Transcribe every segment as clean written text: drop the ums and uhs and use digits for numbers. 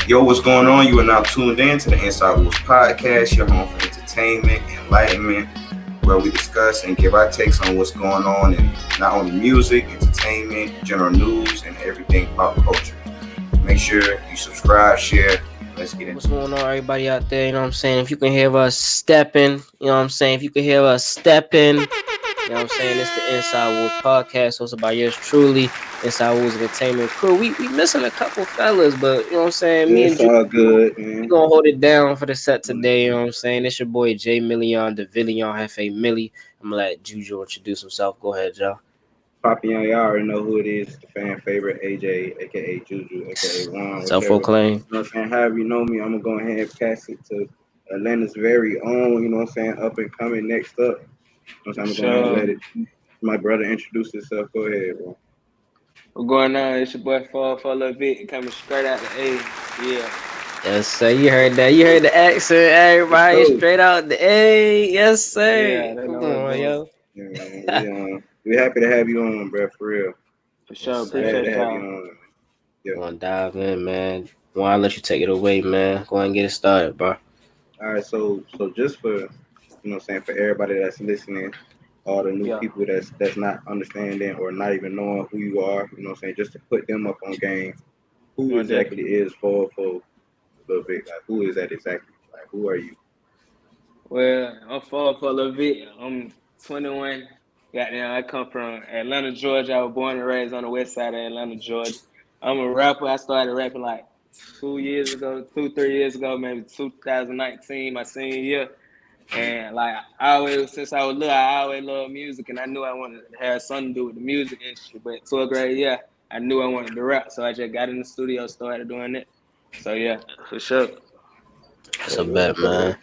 Yo, what's going on? You are now tuned in to the Inside Wolves podcast, your home for entertainment, enlightenment, where we discuss and give our takes on what's going on in not only music, entertainment, general news, and everything pop culture. Make sure you subscribe, share. Let's get into What's going on, everybody out there? You know what I'm saying? If you can hear us stepping, you know what I'm saying? If you can hear us stepping, you know what I'm saying? It's the Inside Wolves podcast, hosted by yours truly, Inside Wolves Entertainment Crew. We missing a couple fellas, but you know what I'm saying? Me and It's Ju, all good, we man. gonna hold it down for the set today. You know what I'm saying? It's your boy J Million, the Villion Hefe Millie. I'm gonna let Juju introduce himself. Go ahead, Joe. Poppy, y'all already know who it is. The fan favorite, AJ, aka Juju, aka Juan, whichever. You Self-proclaimed. know what I'm saying? However you know me, I'm gonna go ahead and pass it to Atlanta's very own. You know what I'm saying? Up and coming next up. You know what I'm saying? I'm gonna go ahead and let it. My brother introduce himself. Go ahead, bro. What's going on? It's your boy for Lil Vic coming straight out the A. Yeah. Yes, sir. You heard that. You heard the accent, everybody. So, Straight out the A. Yes, sir. Yeah, they Come know what's on, going. yo. yeah, man, we happy to have you on, bro. For real, For Yes, sure. sir. glad to Appreciate have you y'all. on. Yeah. Gonna dive in, man. Why I let you take it away, man? Go ahead and get it started, bro. All right, so just for what I'm saying, for everybody that's listening, all the new Yeah. people that's not understanding or not even knowing who you are, you know what I'm saying, just to put them up on game. Who More exactly definitely. is for Lil Vic? Like, who is that exactly? Like, who are you? Well, I'm for Lil Vic. I'm 21. Goddamn, I come from Atlanta, Georgia. I was born and raised on the west side of Atlanta, Georgia. I'm a rapper. I started rapping like 2 years ago, 3 years ago, maybe 2019, my senior year. And like I always, since I was little, I always loved music, and I knew I wanted to have something to do with the music industry. But 12th grade, yeah, I knew I wanted to rap, so I just got in the studio, started doing it. So yeah, for sure. That's a So, bet, so, man.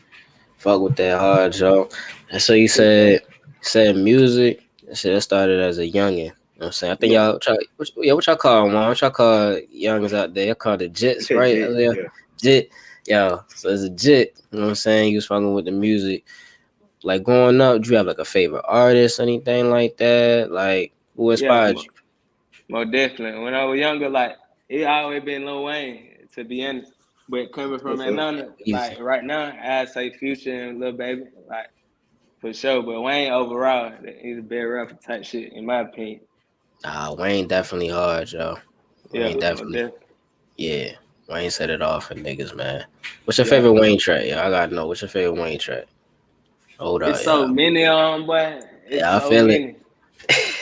Fuck with that hard, Joe. And so you so, so, said music. I said that started as a youngin. You know what I'm saying? I think yeah, what y'all call them, man? What y'all call youngins out there? Y'all call the we jits, say right? Jit, Yeah, yeah. jit. Yo, so as a jit, you know what I'm saying? You was fucking with the music. Like growing up, do you have like a favorite artist, anything like that? Like who Yeah, inspired you? most definitely. When I was younger, like it always been Lil Wayne, to be honest. But coming from What's up? Atlanta, Easy. like right now, I'd say Future and Lil Baby, like for sure. But Wayne overall, he's a better rapper type shit, in my opinion. Nah, Wayne definitely hard, Joe. Yeah, Wayne most definitely. definitely. Yeah. Wayne set it off for niggas, man. What's your Yeah. favorite Wayne track? Yeah, I gotta know. What's your favorite Wayne track? Hold up, It's yeah. so many boy. It's Yeah, I so feel it. many.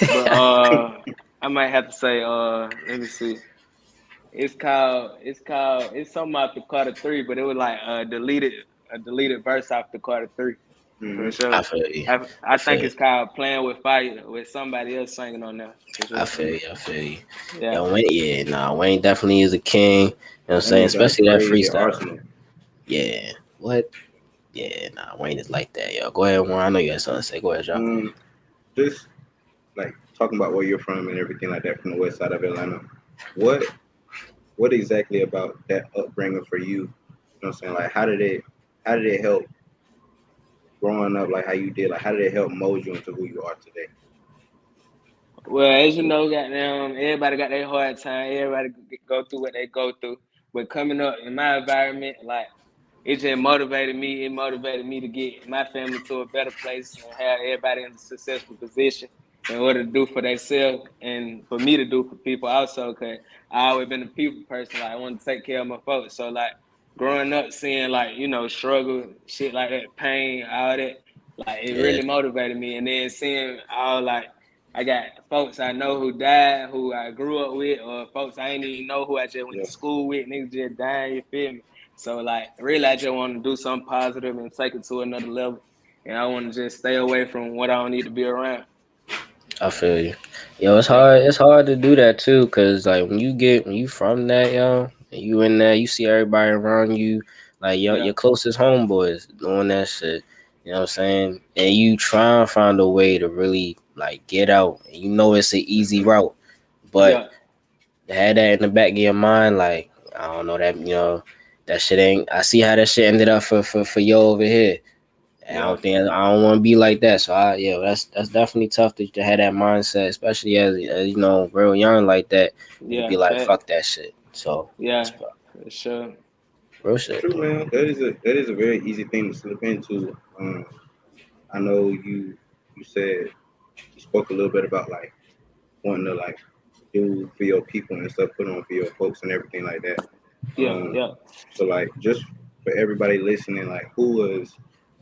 But I might have to say let me see. It's something off the Carter 3, but it was like a deleted verse off the Carter 3 for Mm-hmm. sure. I feel you. I I think feel it's called Playing with Fire with somebody else singing on there for I sure. feel you. I feel you. Yeah. Yo, Wayne, yeah, nah, Wayne definitely is a king. You know what I'm saying? Wayne got a Especially that crazy freestyle. arsenal. Yeah. What? Yeah, nah, Wayne is like that, yo. Go ahead, Warren. I know you had something to say. Go ahead, y'all. Just like talking about where you're from and everything like that from the west side of Atlanta. What what exactly about that upbringing for you? You know what I'm saying? Like how did it help growing up like how you did? Like how did it help mold you into who you are today? Well, as you know, goddamn, everybody got their hard time. Everybody go through what they go through. But coming up in my environment, like it just motivated me. It motivated me to get my family to a better place and have everybody in a successful position in order to do for themselves and for me to do for people also. Cause I always been a people person. Like I want to take care of my folks. So like growing up, seeing like struggle, shit like that, pain, all that, like it Yeah, really motivated me. And then seeing all like I got folks I know who died, who I grew up with, or folks I ain't even know who I just went Yeah. to school with. Niggas just dying, you feel me? So like, really, I just want to do something positive and take it to another level. And I want to just stay away from what I don't need to be around. I feel you. Yo, it's Yeah, hard. It's hard to do that too, cause like when you from that, yo, and you in there, you see everybody around you, like yeah, your closest homeboys doing that shit. You know what I'm saying? And you try and find a way to really like get out. And you know it's an easy route, but yeah, to have that in the back of your mind, like I don't know that that shit ain't. I see how that shit ended up for you over here. yeah, I don't want to be like that. So that's definitely tough to have that mindset, especially as real young like that, and to yeah, be like fact. fuck that shit. So Yeah, that's for sure. Real shit. True, man. That is a very easy thing to slip into. I know you said you spoke a little bit about like wanting to like do for your people and stuff, put on for your folks and everything like that. Yeah, Um, yeah. so like just for everybody listening, like who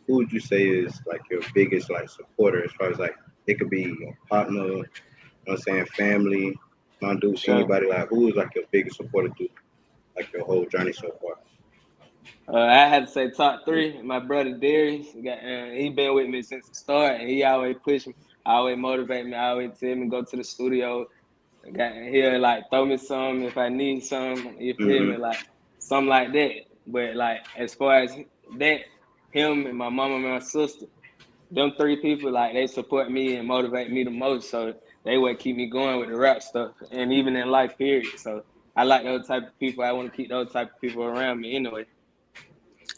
would you say is like your biggest like supporter as far as like it could be your partner, you know what I'm saying, family, my For dudes, sure. anybody, like who is like your biggest supporter through like your whole journey so far? I had to say top three. My brother Darius, he been with me since the start, and he always push me, always motivate me, always tell me go to the studio. He'll like throw me some if I need some. You feel Mm-hmm. me, like something like that. But like as far as that, him and my mama and my sister, them three people, like they support me and motivate me the most. So they would keep me going with the rap stuff, and even in life, period. So I like those type of people. I want to keep those type of people around me anyway.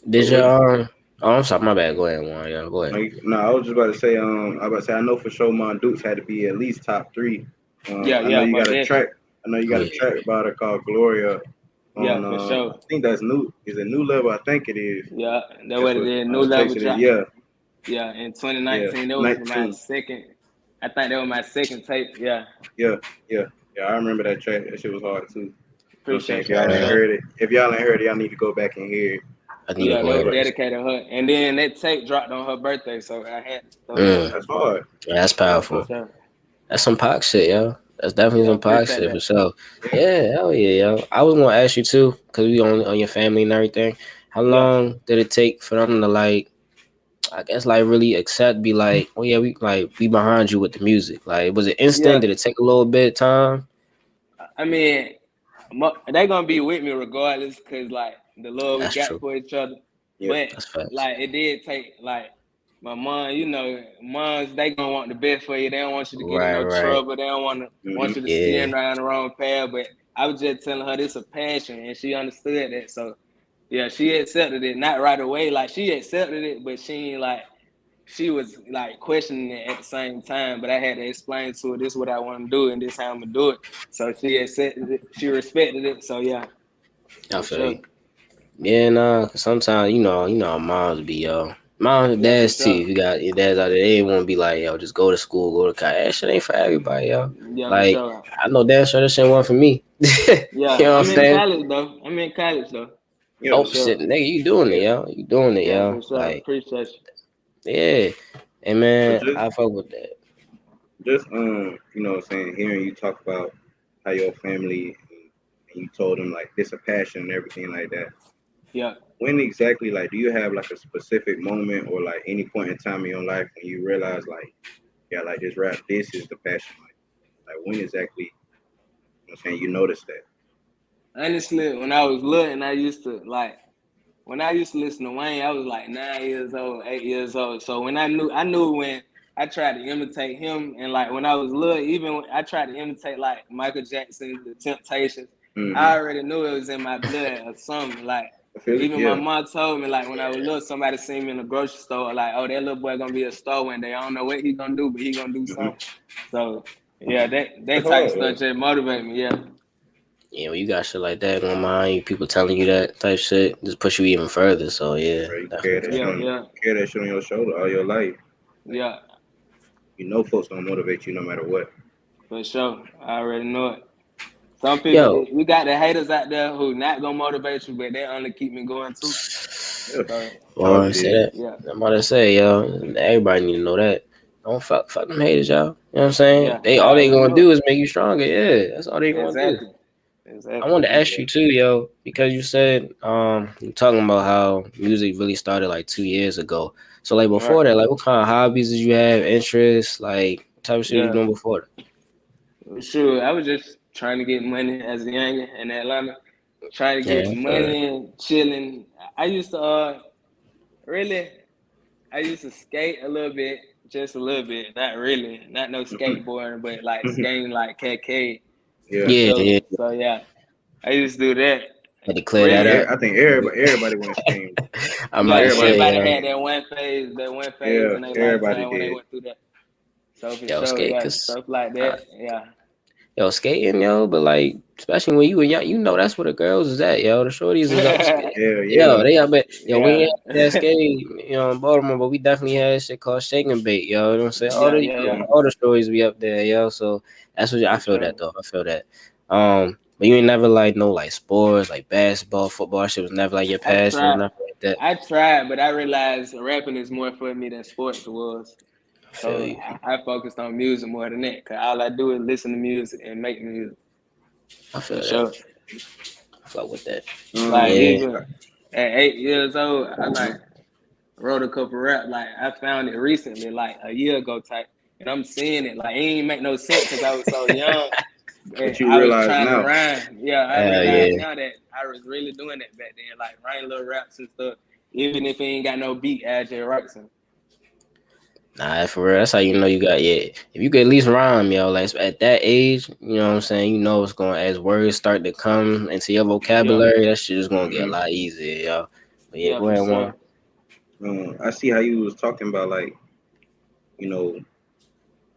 Did So you what? Oh, I'm sorry, my bad. Go ahead, Warren. Yeah, go ahead. No, I was just about to say. I know for sure my Dukes had to be at least top three. Yeah, I know yeah, you got most a track. definitely. I know you Oh got a yeah. track about it called Gloria. Yeah, On for sure. I think that's new. Is it New Level? I think it is. Yeah, that's That's what it what is. I New was level texting it. drop. Yeah, Yeah, in yeah. 2019, that was my 19. second. I think that was my second tape. Yeah, Yeah, yeah, yeah. I remember that track. That shit was hard too. You know what I'm saying? appreciate you for sure. If y'all ain't heard it, y'all need to go back and hear it. I need to Yeah, go that was ahead. dedicated to her. And then that tape dropped on her birthday, so I had to throw that on Mm, her That's part. hard. yeah, that's Yeah, for powerful. sure. That's some Pac shit, yo. That's definitely Yeah, some Pac appreciate shit for that. sure. Yeah. Yeah, hell yeah, yo. I was gonna ask you too, cause we on your family and everything. How Yeah. long did it take for them to like, I guess like really accept, be like, oh yeah, we behind you with the music. Like, was it instant? Yeah. Did it take a little bit of time? I mean, they gonna be with me regardless, cause like the love we That's got true. for each other. Yeah. But That's facts. like it did take like my mom, moms they gonna want the best for you. They don't want you to get in Right, no right. trouble. They don't want Mm-hmm. you to Yeah. stand around the wrong path. But I was just telling her this a passion, and she understood that. So yeah, she accepted it. Not right away, like she accepted it, but she ain't like she was like questioning it at the same time, but I had to explain to her this is what I want to do and this how I'm gonna do it. So she accepted it, she respected it. So yeah, I for feel sure. you. Yeah, nah. 'Cause sometimes how moms be, yo. Moms and Yeah, for dads too. sure. If you got your dads out there, they ain't want to be like, yo, just go to school, go to college. That shit ain't for everybody, yo. Yeah, for Like, sure. I know damn sure this shit wasn't for me. You Yeah, know what I'm I'm in saying? college though. I'm in college though. Yeah. For Oh shit, sure. nigga, you doing it, Yeah. yo. You doing it, Yeah, yo. for sure. Like, Appreciate you. yeah. And So man, I fuck with that. just you know what I'm saying, hearing you talk about how your family and you told them like this a passion and everything like that. Yeah. When exactly, like, do you have like a specific moment or like any point in time in your life when you realize like, yeah, like this rap, this is the passion? Like when exactly, you know what I'm saying, you noticed that? Honestly, when I was little and I used to like when I used to listen to Wayne, I was like 9 years old, 8 years old. So when I knew when I tried to imitate him, and like when I was little, even when I tried to imitate like Michael Jackson, The Temptations, Mm-hmm. I already knew it was in my blood or something. Like I feel it. even my Yeah. mom told me like when I was little, somebody seen me in the grocery store, like, oh, that little boy gonna be a star one day. I don't know what he gonna do, but he gonna do Mm-hmm. something. So yeah, that That's type of hard stuff though. just motivate me. Yeah, Yeah, when you got shit like that on mind, people telling you that type shit, just push you even further. So yeah, Bro, you carry definitely that shit yeah, facts. on, yeah, carry that shit on your shoulder all your life. Like yeah, you know, folks gonna motivate you no matter what. for sure. I already know it. Some people, Yo, we got the haters out there who not gonna motivate you, but they only keep me going too. Yeah, So that's all boy, it say is. that. yeah, I'm about to say, yo, everybody need to know that. Don't fuck them haters, y'all. You know what I'm saying? yeah, They y'all all they already gonna know do is make you stronger. Yeah, that's all they it. gonna do. Exactly, I exactly. wanted to ask you too, yo, because you said you talking about how music really started like 2 years ago. So like Right. before that, like what kind of hobbies did you have, interests, like what type of shit you Yeah, doing before sure. I was just trying to get money as a youngin in Atlanta, trying to that? get Yeah, okay. money and chilling. I used to really, I used to skate a little bit, just a little bit, not really, not no Mhm. skateboarding, but like Mhm. skating like KK Yeah, for Yeah, sure. yeah. So yeah, I used to do that. Had to clear that Really, up. I think everybody went scheme. I'm about yeah, to Everybody say, went everybody yo, had scheme. that one phase Yeah, in their everybody lifetime when they did. went through that. So for yo, sure, skate, yeah, cause stuff like uh, that, yeah. yo, skating, yo, but like, especially when you were young, you know that's where the girls is at, yo. The shorties is up skating. Hell Yo, yeah. they up at, yo, we ain't Yeah. had that skate, you know, in Baltimore, but we definitely had shit called shake and bait, yo. You know what I'm saying? Yeah, yeah, yeah. All the stories be up there, yo. So that's what I For feel sure. that though. I feel that. But you ain't never like no like sports, like basketball, football. Shit was never like your I passion, tried. nothing like that. I tried, but I realized rapping is more for me than sports was. I feel So you. I focused on music more than that. Cause all I do is listen to music and make music I for feel that. sure. I fuck with that. Like Um, Yeah. even at 8 years old, I like wrote a couple rap. Like I found it recently, like a year ago type, and I'm seeing it. Like it ain't make no sense because I was so young. but And you I was realize trying to now. rhyme. Yeah, I Hell realize yeah. now that I was really doing that back then, like writing little raps and stuff. Even if it ain't got no beat, I just write some. Nah, for real. That's how you know you got If you could at least rhyme, yo, like at that age, you know what I'm saying. You know it's going as words start to come into your Yeah, vocabulary. That shit is gonna get a Hmm. lot easier, yo. But yeah, yeah, go for ahead, one. sure. I see how you was talking about like you know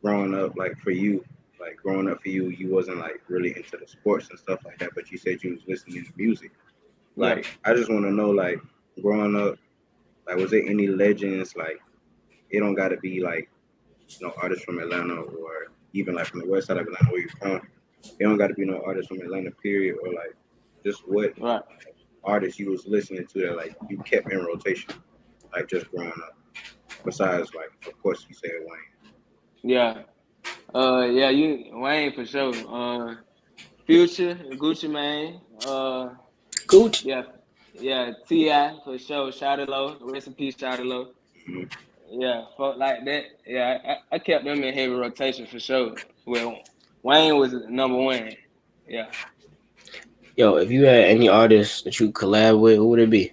growing up like for you, like growing up for you, you wasn't like really into the sports and stuff like that, but you said you was listening to music. Yeah, Like I just want to know like growing up, like was there any legends like it don't got to be like artists from Atlanta or even like from the west side of Atlanta where you're from. It don't got to be no artists from Atlanta period or like just what right. artists you was listening to that like you kept in rotation like just growing up. Besides like of course you said Wayne. Yeah, yeah, you Wayne for sure. Future, Gucci Mane. Gooch. Yeah, yeah, Ti for sure. Shawty Low, rest in peace, Shawty Low. Mhm. Yeah, folk like that. Yeah, I kept them in heavy rotation for sure. Well, Wayne was number one. Yeah, Yo, if you had any artists that you collab with, who would it be?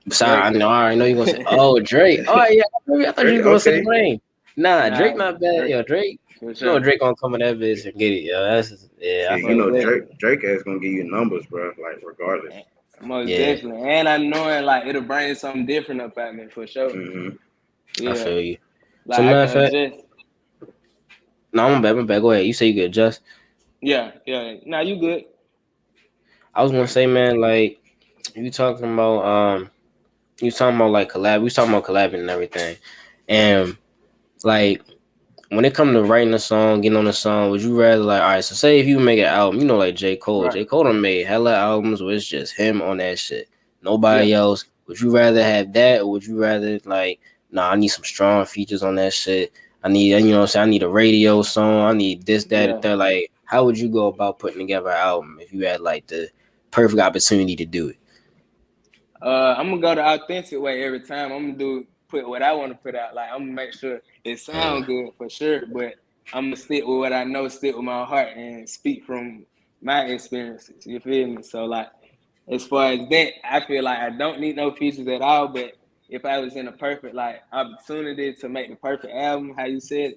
Drake. Besides, I already know you're gonna say, oh, Drake. Oh yeah, I thought you Drake, was gonna say okay. Wayne. Nah, Drake Nah, not bad. Drake Yo, Drake. for You know sure. Drake gonna come in that bitch and get it, yo. That's yeah, I Shit, fuck with Most that. definitely. Drake is gonna give you numbers, bro. Like regardless. Most Yeah, definitely. And I know it like it'll bring something different up at me for sure. Hmm. I Yeah. feel you. So Like I matter of can fact, adjust. no, I'm back. I'm back. Go ahead. You say you could adjust. Yeah, yeah. Nah, you good. I was gonna say, man, like you talking about you talking about like collab. We was talking about collabing and everything, and like when it come to writing a song, getting on a song, would you rather like all right? So say if you make an album, you know, like J Cole. Right. J Cole done made hella albums where it's just him on that shit, Yeah. nobody else. Would you rather have that, or would you rather like, nah, I need some strong features on that shit. I need, you know, what I'm saying I need a radio song. I need this, that, and Yeah. that. Like, how would you go about putting together an album if you had like the perfect opportunity to do it? I'm gonna go the authentic way every time. I'm gonna put what I want to put out. Like I'm gonna make sure it Mm, sound good for sure, but I'm gonna stick with what I know, stick with my heart, and speak from my experiences. You feel me? So like, as far as that, I feel like I don't need no features at all. But if I was in a perfect like opportunity to make the perfect album, how you said,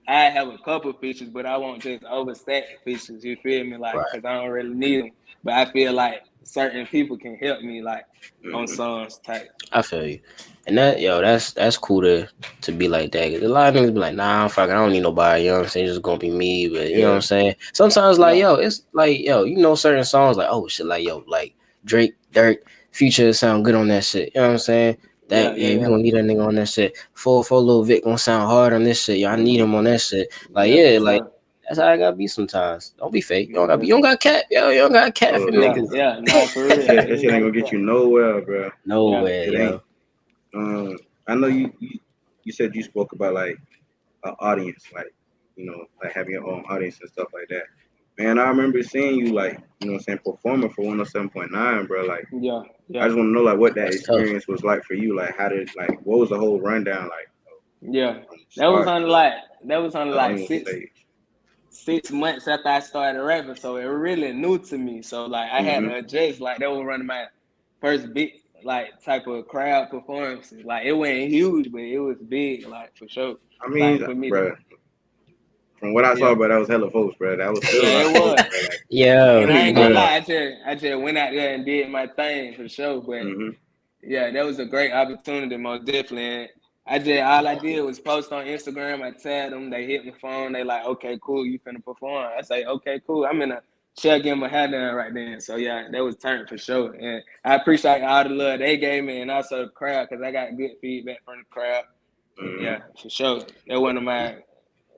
I have a couple features, but I won't just overstack features. You feel me? Like, right. cause I don't really need them. But I feel like certain people can help me, like on Hmm. songs type. I feel you. And that yo, that's cool to be like that. 'Cause a lot of niggas be like, nah, fuck, I don't need nobody. You know what I'm saying? It's just gonna be me. But you know what I'm Yeah. saying? Sometimes like Yeah, yo, it's like yo, you know certain songs like oh shit, like yo, like Drake, Dirk, Future sound good on that shit. You know what I'm saying? yeah, That yeah, yeah, we yeah, gonna need that nigga on that shit. For Lil Vic gonna sound hard on this shit. Yo, I need him on that shit. Like yeah, for yeah, like sure. that's how I gotta be sometimes. Don't be fake. Most You don't definitely. got cat. Yo, you don't got cat for Uh, Yeah, niggas. yeah, nah, for that real. shit, that You shit ain't ain't gotta gonna get cut. you nowhere, bro. Yeah, Nowhere, It ain't. yo. I know you said you spoke about like an audience, like like having your own audience and stuff like that. Man, I remember seeing you like saying performing for 107.9, bro. Like yeah, I yeah, just want to know like what that That's tough. experience was like for you. Like how did like what was the whole rundown like yeah. from That was start only to like that was only the like on stage? 6 months after I started rapping, so it really new to me. So like I had Hmm. to adjust. Like that was running my first big like type of crowd performances. Like it wasn't huge, but it was big, like for sure. I Like mean, for me to bro, from what I yeah. saw, bro, that was hella folks, bro. That was still a Yeah, lot it of folks, was. bro. Like, Yo, And I ain't gonna yeah. yeah. lie, I just went out there and did my thing for sure. But Hmm. yeah, that was a great opportunity, most definitely. All I did was post on Instagram. I tagged them. They hit my phone. They like, okay, cool. You finna perform? I say, okay, cool. I'm in a chair getting my hair done right then. So yeah, that was turned for sure. And I appreciate all the love they gave me, and also the crowd, because I got good feedback from the crowd. And yeah, for sure. That one of my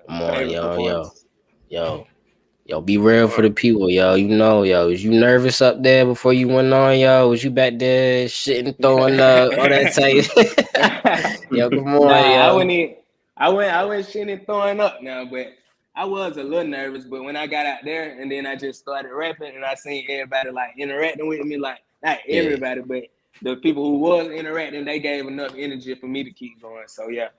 Come on, favorite performances. yo, be real for the people, yo. You know, yo, was you nervous up there before you went on, yo? Was you back there shitting, throwing up, all that type? Yo, come on, Nah, yo. I went shitting and throwing up now, but I was a little nervous. But when I got out there and then I just started rapping and I seen everybody like interacting with me, like not Yeah, everybody, but the people who was interacting, they gave enough energy for me to keep going. So yeah,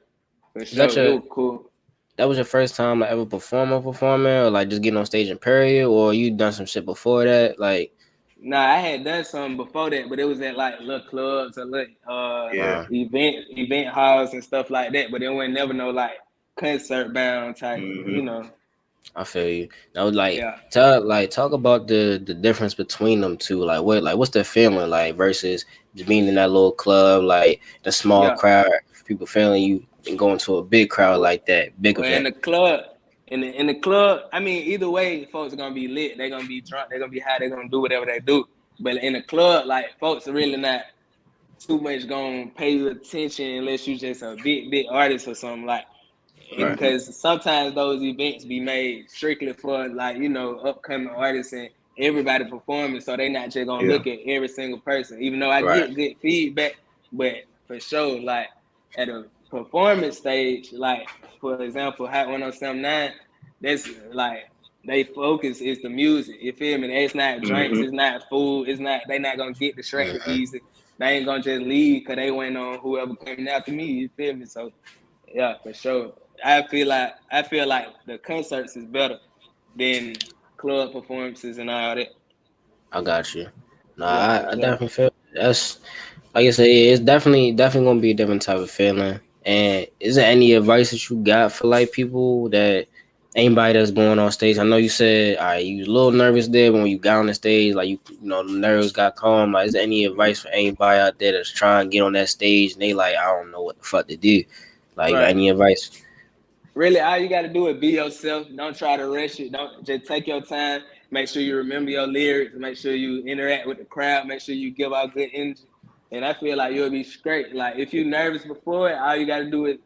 for is that sure, it your was cool. that was your first time like ever performing, or like just getting on stage in period, or you done some shit before that, like? Nah, I had done something before that, but it was at like little clubs or little Yeah. event halls and stuff like that. But it wasn't never no like concert bound type, Mm-hmm. you know. I feel you. I was like, Yeah. talk about the difference between them two. What's the feeling like versus just being in that little club, like the small Yeah. crowd, people feeling you, and going to a big crowd like that, big Well, in event. the club, in the club, I mean, either way, folks are gonna be lit. They're gonna be drunk. They're gonna be high. They're gonna do whatever they do. But in the club, like folks are really not too much gonna pay you attention unless you just a big artist or something like. Right. Because sometimes those events be made strictly for like upcoming artists and everybody performing, so they not just gonna Yeah. look at every single person. Even though I Right. get good feedback, but for sure, like at a performance stage, like for example, Hot 107.9, that's like they focus is the music. You feel me? It's not drinks, Mm-hmm. it's not food, it's not they not gonna get distracted Mhm. easy. They ain't gonna just leave because they went on whoever coming after me. You feel me? So yeah, for sure. I feel like the concerts is better than club performances and all that. I got you. Nah, Yeah, for I sure. definitely feel that's like I said, it's definitely gonna be a different type of feeling. And is there any advice that you got for like people that anybody that's going on stage? I know you said you was a little nervous there, but when you got on the stage, like you know, the nerves got calm. Like, is there any advice for anybody out there that's trying to get on that stage and they like, I don't know what the fuck to do? Like, you got Right. any advice? Really, all you got to do is be yourself. Don't try to rush it. Don't just take your time. Make sure you remember your lyrics. Make sure you interact with the crowd. Make sure you give out good energy. And I feel like you'll be straight. Like if you're nervous before it, all you got to do is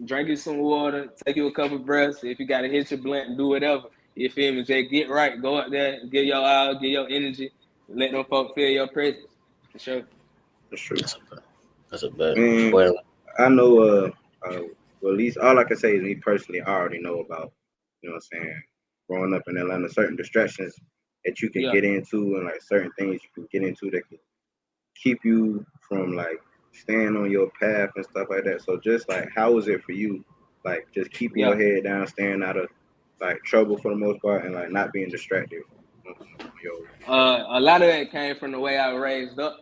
drink you some water, take you a couple breaths. If you got to hit your blunt, do whatever. You feel me? Just get right. Go up there, give your all, give your energy. Let them folks feel your presence. For sure. That's true. That's a bet. Man, Well, I know. Well, at least all I can say is me personally, I already know about. You know what I'm saying? Growing up in Atlanta, certain distractions that you can Yeah. get into, and like certain things you can get into that can keep you from like staying on your path and stuff like that. So just like, how was it for you? Like just keeping your Yeah. head down, staying out of like trouble for the most part, and like not being distracted on your. A lot of that came from the way I was raised up.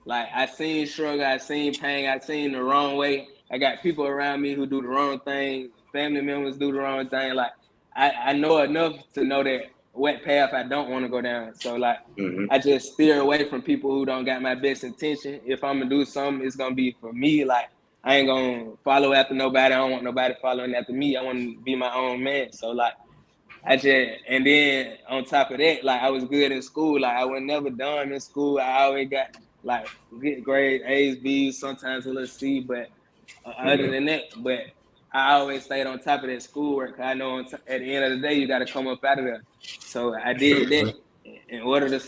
Like I seen struggle, I seen pain, I seen the wrong way. I got people around me who do the wrong thing. Family members do the wrong thing. Like I know enough to know that what path I don't want to go down. So like Mm-hmm. I just steer away from people who don't got my best intention. If I'm gonna do something, it's gonna be for me. Like I ain't gonna follow after nobody. I don't want nobody following after me. I want to be my own man. So like I just and then on top of that, like I was good in school. Like I was never dumb in school. I always got like good grades, A's, B's, sometimes a little C. But other Mm-hmm. than that, but I always stayed on top of that schoolwork. I know at the end of the day, you got to come up out of there. So I That's true. did that in order to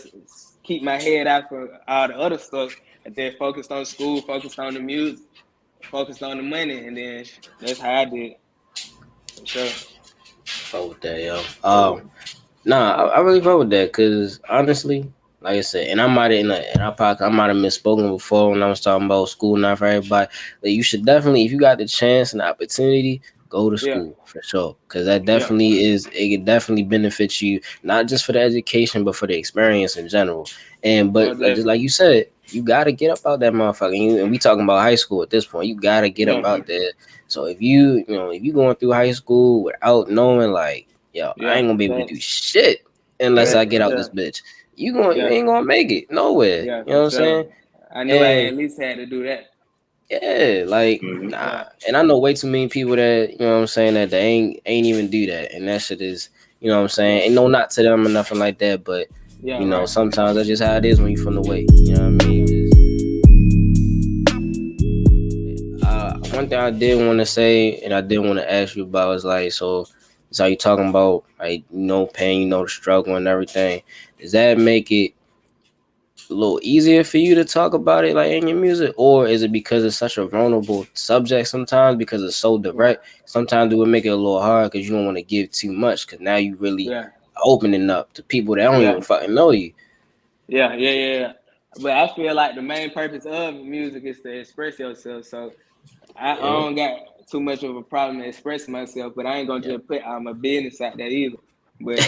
keep my head out for all the other stuff. And then focused on school, focused on the music, focused on the money, and then that's how I did it, for sure. fuck with that, yo. Nah, I really fuck with that because honestly, like I said, and I might have in our podcast, I might have misspoken before when I was talking about school, not for everybody. Like you should definitely, if you got the chance and the opportunity, go to Yeah, school for sure, because that yeah, definitely is it can definitely benefit you not just for the education but for the experience in general. And but most just definitely. like you said, you gotta get up out that motherfucker. And we talking about high school at this point. You gotta get up Yeah, out there. So if if you going through high school without knowing like yo, I yeah, ain't gonna be able to do thanks. shit unless Yeah, I for get out this sure. bitch. You Yeah, ain't gonna make it nowhere. yeah, You know for what I'm sure. saying? I knew I And at least had to do that. Yeah, like Mhm. nah. And I know way too many people that, you know what I'm saying, that they ain't even do that. And that shit is, you know what I'm saying, ain't no not to them or nothing like that, but Yeah, you know, right. sometimes that's just how it is when you from the way. You know what I mean? One thing I did want to say and I did want to ask you about is like, so it's how you talking about like, you know, pain, you know, the struggle and everything. Does that make it a little easier for you to talk about it like in your music, or is it because it's such a vulnerable subject sometimes because it's so Right. direct? Sometimes it would make it a little hard because you don't want to give too much because now you really Yeah. opening up to people that don't Yeah. even fucking know you. Yeah. But I feel like the main purpose of music is to express yourself. So I Yeah, don't got too much of a problem expressing myself, but I ain't gonna yeah. just put all my business out there either. But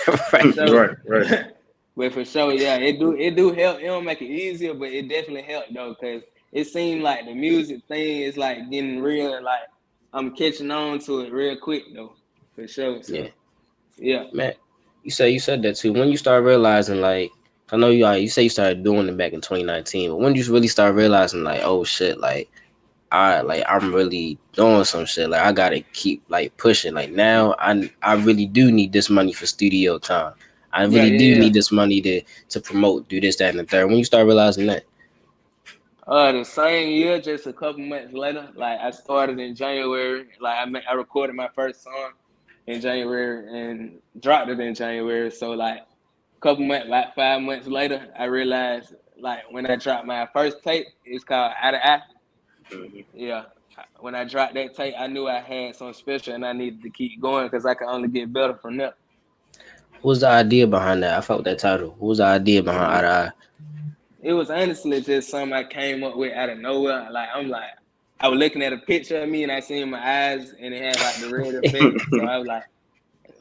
for Right. sure, Right. but for sure, yeah, it do help. It don't make it easier, but it definitely help though, cause it seemed like the music thing is like getting real. Like I'm catching on to it real quick though, for sure. Yeah, So yeah. man. You said that too. When you start realizing like, I know you say you started doing it back in 2019, but when did you really start realizing like, oh shit, like I'm really doing some shit. Like I gotta keep like pushing. Like now I really do need this money for studio time. I Yeah, really yeah, do yeah. need this money to promote, do this, that, and the third. When you start realizing that, The same year, just a couple months later, like I started in January. Like I recorded my first song in January and dropped it in January. So like a couple months, like 5 months later, I realized like when I dropped my first tape, it's called Out of Eye. Mhm. Yeah. When I dropped that tape, I knew I had something special and I needed to keep going because I could only get better from there. what was the idea behind that? I felt that title. What was the idea behind Mhm. Eye to Eye? It was honestly just something I came up with out of nowhere. I was looking at a picture of me and I seen my eyes and it had like the red effect. So I was like,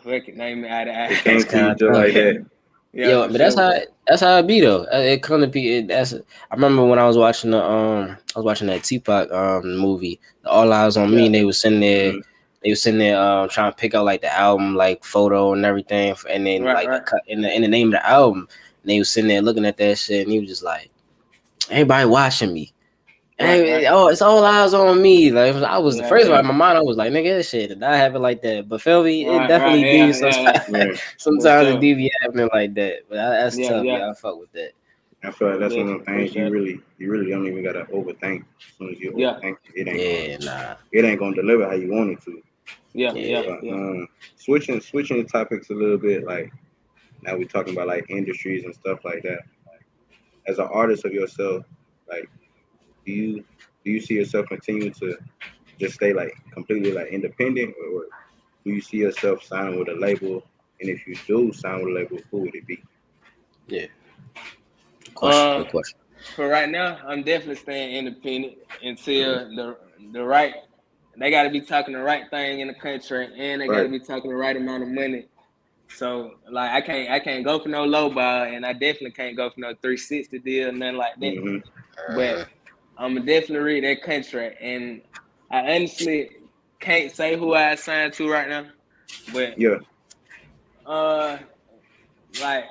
fuck it, name it Out of It That's came Eye. to you kind of just tough. like that. Yeah, Yo, for but that's sure. how it be though. It come to be. That's. I remember when I was watching I was watching that Tupac movie, All Eyes on Me, Yeah, and they was sitting there. Mhm. They was sitting there trying to pick out like the album like photo and everything, and then right, like the right. cut in the name of the album. And they was sitting there looking at that shit, and he was just like, "Everybody watching me." Right. Hey, oh, it's all eyes on me. Like I was the Yeah, first one yeah. in my mind. I was like, "Nigga, this shit did not happen like that." But feel me, it Right. definitely do. Sometimes, Yeah. For sometimes it sure. do be happening like that. But that's Yeah, tough. yeah. Yeah, I fuck with that. I feel like that's one of Definitely the things appreciate it. you really don't even gotta overthink. As soon as you Yeah, overthink it, Yeah, nah. it ain't gonna deliver how you want it to. Yeah, But yeah. switching the topics a little bit, like now we're talking about like industries and stuff like that. As an artist of yourself, like do you do you see yourself continue to just stay like completely like independent, or do you see yourself signing with a label? And if you do sign with a label, who would it be? yeah. Question. Um, Good question. for right now, I'm definitely staying independent until the right. They got to be talking the right thing in the country, and they got to Right. be talking the right amount of money. So like I can't go for no low ball, and I definitely can't go for no 360 deal, nothing like that. Hmm. But I'm gonna definitely read that contract, and I honestly can't say who I signed to right now, but Yeah. uh, like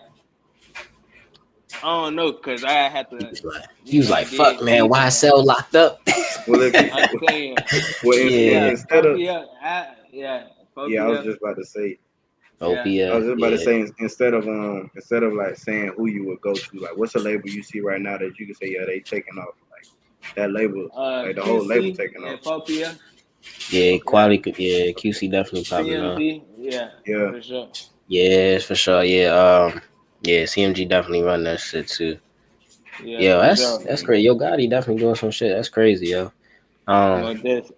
I don't know, cause I have He to, was like, he was like, "Fuck, dig man, deep why in I that. sell locked up?" Well, if you I'm telling you, well Yeah, instead of 4 PL, four yeah, I was PL, just about to say yeah. I was OPF. just about to Yeah, say instead of like saying who you would go to, like what's a label you see right now that you can say yeah they taking off like that label like the whole label QC taking off. and 4 PL, yeah. yeah. Quality. Yeah, QC definitely popping off. CMG, yeah, Yeah. for sure. Yeah, for sure. Yeah, yeah. CMG definitely run that shit too. Yeah, Yo, for sure. that's great. Yo, Gotti definitely doing some shit. That's crazy, yo. Um, Most definitely.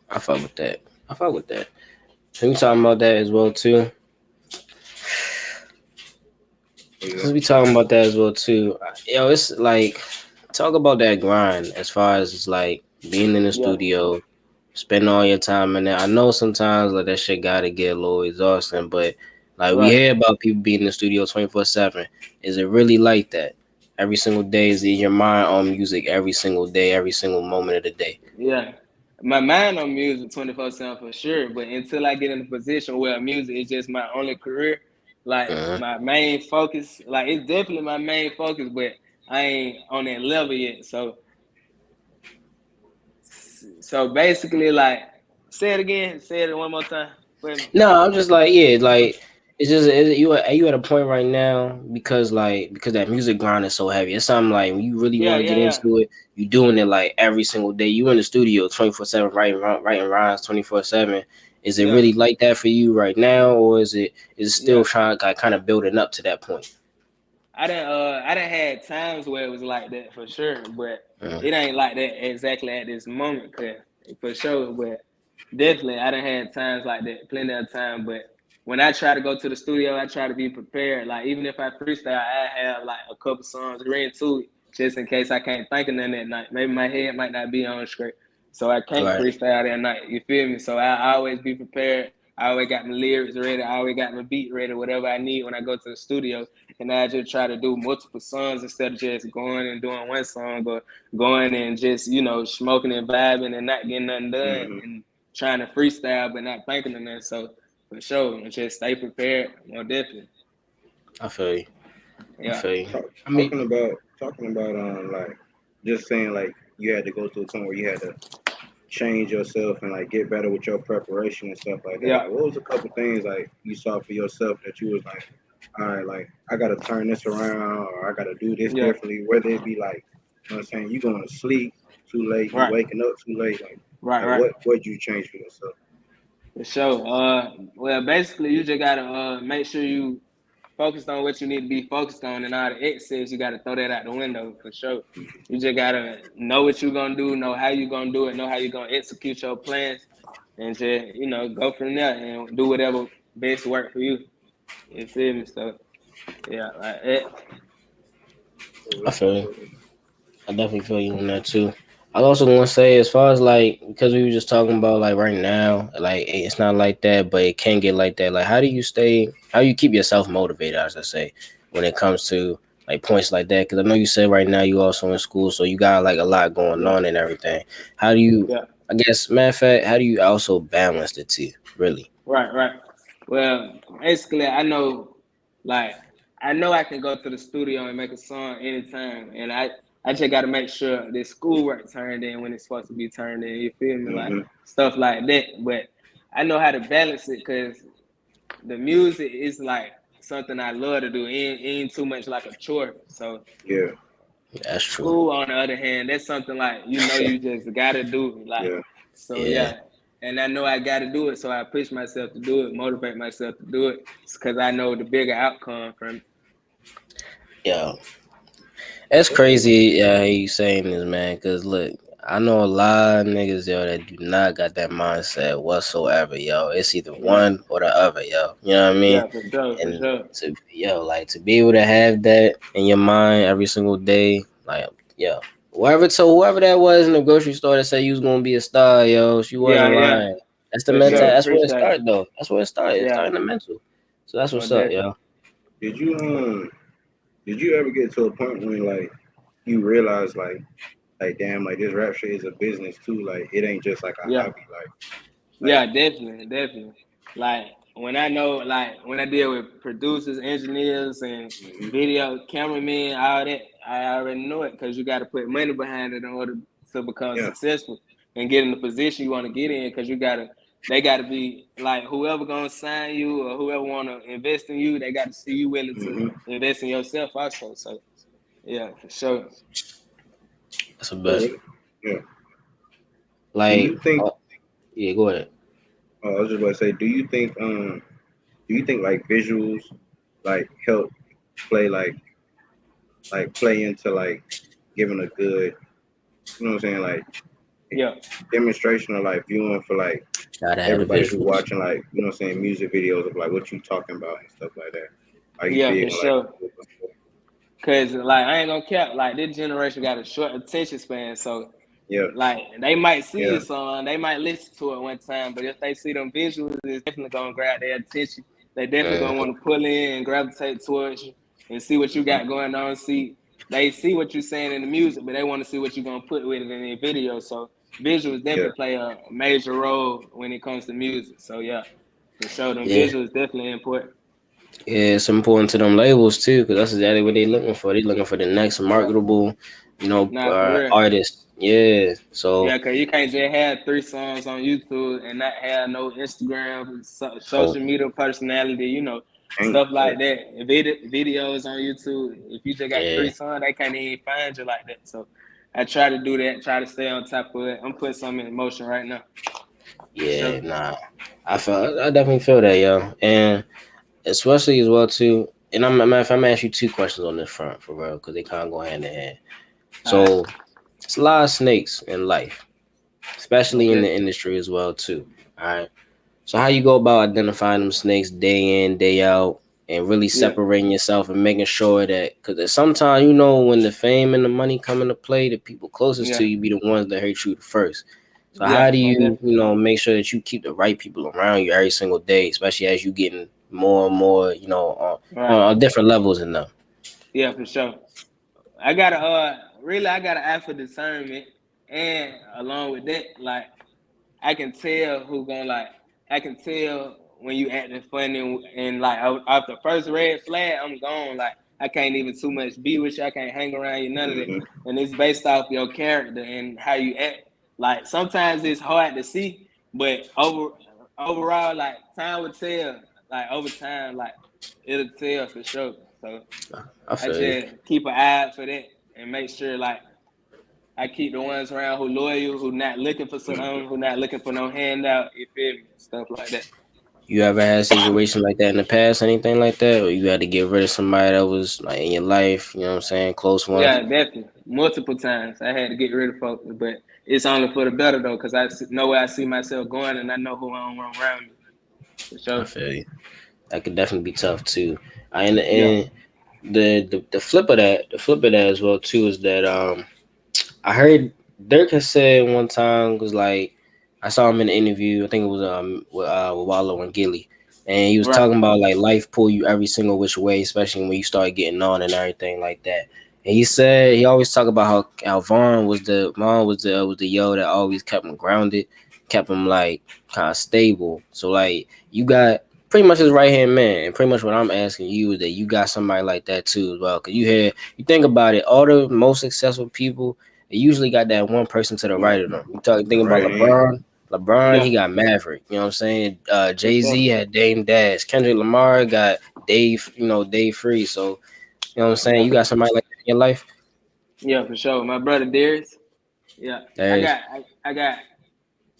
I fuck with that. I fuck with that. So we talking about that as well too. Yeah. Since we talking about that as well too, yo, it's like talk about that grind as far as it's like being in the Yeah, studio, spending all your time in there. I know sometimes like that shit gotta get a little exhausting, but like we right. hear about people being in the studio 24/7. Is it really like that? Every single day is your mind on music every single day, every single moment of the day. Yeah. My mind on music 24/7 for sure, but until I get in a position where music is just my only career, like Uh-huh. my main focus, like it's definitely my main focus, but I ain't on that level yet. So So basically, like, say it again. Say it one more time for me. No, I'm just like, yeah, like it's just you at a point right now because that music grind is so heavy. It's something like when you really Yeah, want to get yeah, yeah, into it, you doing it like every single day. You in the studio 24/7 writing rhymes 24/7. Is it yeah, really like that for you right now, or is it still yeah. trying like, kind of building up to that point? I done had times where it was like that for sure, but Mm. it ain't like that exactly at this moment, cause for sure. But definitely, I done had times like that, plenty of time. But when I try to go to the studio, I try to be prepared. Like even if I freestyle, I have like a couple songs written to it, just in case I can't think of nothing that night. Maybe my head might not be on straight, so I can't Right. freestyle that night. You feel me? So I always be prepared. I always got my lyrics ready. I always got my beat ready, whatever I need when I go to the studio. And I just try to do multiple songs instead of just going and doing one song, or going and just, smoking and vibing and not getting nothing done Mm-hmm. and trying to freestyle but not thinking of nothing. So for sure, and just stay prepared, more definitely. I feel you. I Yeah. feel you. Talk, I mean, talking about like just saying like you had to go to a point where you had to change yourself and like get better with your preparation and stuff like that. Yeah. Like, what was a couple things like you saw for yourself that you was like, all right, like I gotta turn this around or I gotta do this Yeah. differently. Whether it be like, you know what I'm saying, you going to sleep too late, you Right. waking up too late, Right. like Right. what you change for yourself? For sure. Well, basically, you just gotta make sure you focused on what you need to be focused on, and all the excess you gotta throw that out the window for sure. You just gotta know what you're gonna do, know how you're gonna do it, know how you're gonna execute your plans, and just go from there and do whatever best work for you. You feel me? So yeah, like it. I feel you. I definitely feel you on that too. I also want to say, as far as like, because we were just talking about like right now, like it's not like that, but it can get like that. Like, how do you keep yourself motivated, as I say, when it comes to like points like that? Because I know you said right now you also in school, so you got like a lot going Yeah, on and everything. How do you, yeah. I guess, matter of fact, how do you also balance the two, really? Right, right. Well, basically, like, I know I can go to the studio and make a song anytime, and I just got to make sure the schoolwork turned in when it's supposed to be turned in. You feel me? Like Mm-hmm. stuff like that. But I know how to balance it because the music is like something I love to do. It ain't too much like a chore. So Yeah, That's true. school, on the other hand, that's something like you just gotta do. Like yeah. so, Yeah, yeah. And I know I gotta do it, so I push myself to do it, motivate myself to do it, because I know the bigger outcome from it. yeah. That's Definitely. crazy. Yeah, how you saying this, man? Cause look, I know a lot of niggas, yo, that do not got that mindset whatsoever, yo. It's either Yeah, one or the other, yo. You know what I mean? yeah, for sure, for And sure. to be able to have that in your mind every single day, like, yo, whoever that was in the grocery store that said you was gonna be a star, yo, she Yeah, wasn't yeah, lying. That's the for mental. sure. Yeah. That's where it Appreciate it. started, though. That's where it started. It Yeah, started in the mental. So that's more what's up, definitely. yo. Did you did you ever get to a point when like you realize like damn, like this rap shit is a business too. Like it ain't just like a Yeah. hobby. Like Yeah, definitely, definitely. Like when I know, like when I deal with producers, engineers, and hmm video cameramen, all that, I already know it because you got to put money behind it in order to become yeah, successful and get in the position you want to get in. Because they got to be like whoever gonna sign you or whoever want to invest in you, they got to see you willing to hmm invest in yourself also. So yeah, for sure. That's a so bet. what, yeah. Do Like, you think? yeah, go ahead. I was just about to say, do you think like visuals like help play play into like giving a good, you know what I'm saying, like Yeah. demonstration or like viewing for like Gotta have the everybody who visuals. watching like you know what I'm saying music videos of like what you talking about and stuff like that. Are you Yeah, big for on like sure. Cause like I ain't gonna cap, like this generation got a short attention span, so yeah, like they might see yeah, a song, they might listen to it one time, but if they see them visuals, it's definitely gonna grab their attention. They definitely gonna Mhm. want to pull in and gravitate towards you and see what you hmm got going on. They see what you're saying in the music, but they want to see what you're gonna put with it in the video. So visuals yeah, definitely play a major role when it comes to music. So yeah, for sure, them Yeah, visuals definitely important. yeah, it's important to them labels too, because that's exactly what they looking for. They looking for the next Yeah, marketable, nah, for real. artist. Yeah. So Yeah, cause you can't just have 3 songs on YouTube and not have no Instagram, oh, social media personality, Ain't stuff like that. Videos on YouTube. If you just got yeah, 3 songs, they can't even find you like that. So I try to do that, try to stay on top of it. I'm putting something in motion right now. For yeah, sure. nah. I definitely feel that, yo. And especially as well too. And I'm matter of fact, I'm gonna ask you 2 questions on this front for real, because they kind of go hand in hand. All right. So it's a lot of snakes in life, especially in Okay. the industry as well too. All right. So how you go about identifying them snakes day in, day out, and really Yeah. separating yourself and making sure that, because sometimes when the fame and the money come into play, the people closest to Yeah. you be the ones that hurt you the first. So how Yeah. do Most you definitely. make sure that you keep the right people around you every single day, especially as you getting more and more Right. on different levels in them. Yeah, for sure. I gotta ask for discernment, and along with that, like I can tell who gonna like. I can tell when you acting funny, and like off the first red flag, I'm gone. Like I can't even too much be with you. I can't hang around you. None of that. mm-hmm. And it's based off your character and how you act. Like sometimes it's hard to see, but overall, like time will tell. Like over time, like it'll tell for sure. So I I feel you. just keep an eye out for that and make sure like I keep the ones around who loyal, who not looking for something, who not looking for no handout. You feel me? Stuff like that. You ever had a situation like that in the past, anything like that, or you had to get rid of somebody that was like in your life? You know what I'm saying, close Yeah, ones. definitely. Multiple times I had to get rid of folks, but it's only for the better though, because know where I see myself going and I know who I don't want around me. For I sure. feel you. That could definitely be tough too. Yeah. And the flip of that as well too is that I heard Dirk has said one time was like, I saw him in an interview. I think it was with Wallow and Gilly, and he was Right. talking about like life pull you every single which way, especially when you start getting on and everything like that. And he said he always talk about how Vaughn was the yo that always kept him grounded, kept him like kind of stable. So like you got pretty much his right hand man, and pretty much what I'm asking you is that you got somebody like that too as well. Cause you think about it, all the most successful people they usually got that one person to the right of them. Think about Right hand. LeBron. LeBron, Yeah. he got Maverick. You know what I'm saying? For Jay sure. Z had Dame Dash. Kendrick Lamar got Dave. Dave Free. So you know what I'm saying? Yeah. You got somebody like that in your life. Yeah, for sure. My brother Darius. Yeah. There I is. got I got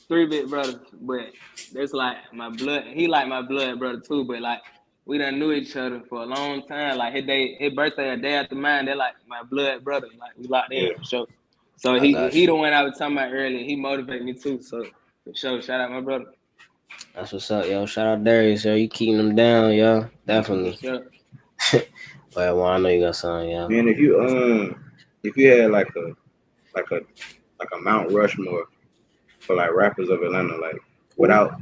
3 big brothers, but that's like my blood. He like my blood brother too, but like we done knew each other for a long time. Like his birthday a day after mine. They're like my blood brother. Like we locked in Yeah. for sure. So I he got he you. the one I was talking about earlier. He motivated me too. So for sure, shout out my brother That's what's up, yo. Shout out Darius, yo. You keeping them down, yo. for Definitely. sure. Well, I know you got something, yo. Man, if you had like a like a Mount Rushmore for like rappers of Atlanta, like Ooh. without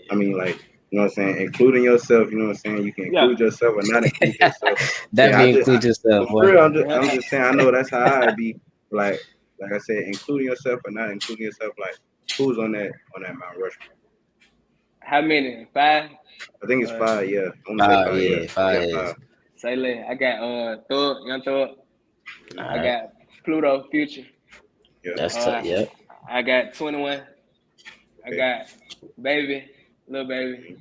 I mean like you know what I'm saying, including yourself, you know what I'm saying? You can Yeah. include yourself or not include yourself. Yeah, Definitely include yourself, for boy. real, I'm just saying I know that's how I'd be like I said, including yourself or not including yourself, like who's on that Mount Rushmore? How many? 5? I think it's Uh, five, yeah. I wanna say Five, five, yeah. yeah, five Yeah, is. five. say less. I got Thug, Young Thug. All I right. got Pluto, Future. Yeah, That's Uh, yep. I got 21. I okay. got Baby, Little Baby,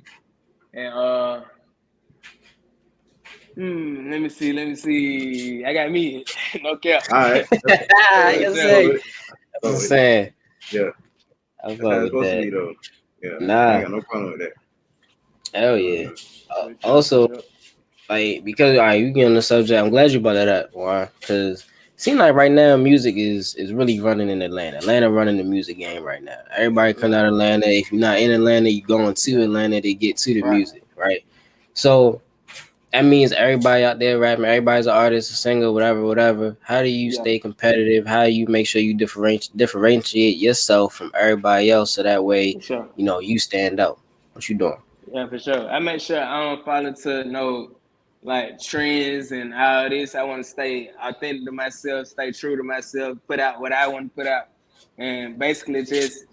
Mhm. and let me see. I got me. No cap. All right. I For can I sure. fuck say. with it. I I'm fuck with it. saying. Yeah. I That's how fuck it's with supposed to that. be though. Yeah. I ain't Nah. got no problem with that. Hell yeah. Uh, For sure, for Also, sure. like because you get on the subject, I'm glad you brought that up, why? Because it seems like right now music is really running in Atlanta. Atlanta running the music game right now. Everybody coming Yeah, out of Atlanta. If you're not in Atlanta, you going to yeah. Atlanta to get to the Right. music, right? So that means everybody out there rapping, everybody's an artist, a singer, whatever, whatever. How do you Yeah, stay competitive? How do you make sure you differentiate yourself from everybody else so that way, for sure. you stand out? What you doing? Yeah, for sure. I make sure I don't fall into no like trends and all this. I want to stay authentic to myself, stay true to myself, put out what I want to put out, and basically just